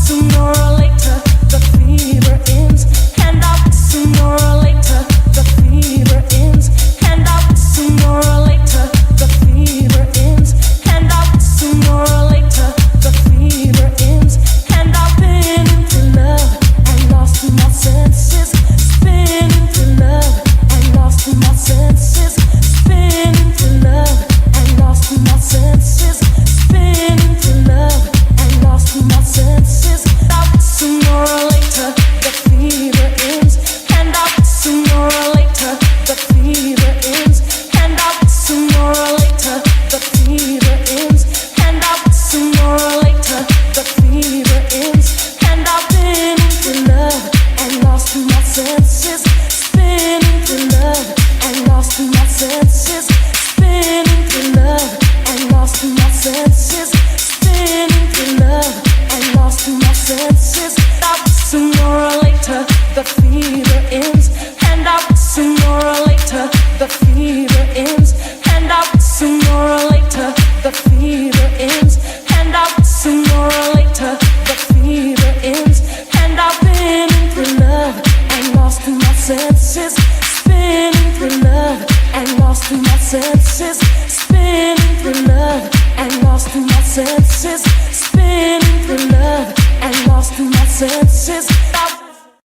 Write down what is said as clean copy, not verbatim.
Sooner or later, the fever ends, and sooner or later, the senses, spinning through love and lost in my senses, spinning through love and lost in my senses. Sooner or later, the fever ends, and out sooner or later, the fever ends, and out sooner or later, the fever ends, and out sooner or later, the fever ends, and I've been through love and lost in my senses, spinning through love and lost in my senses, spinning through love and lost in my senses, spinning through love and lost in my senses.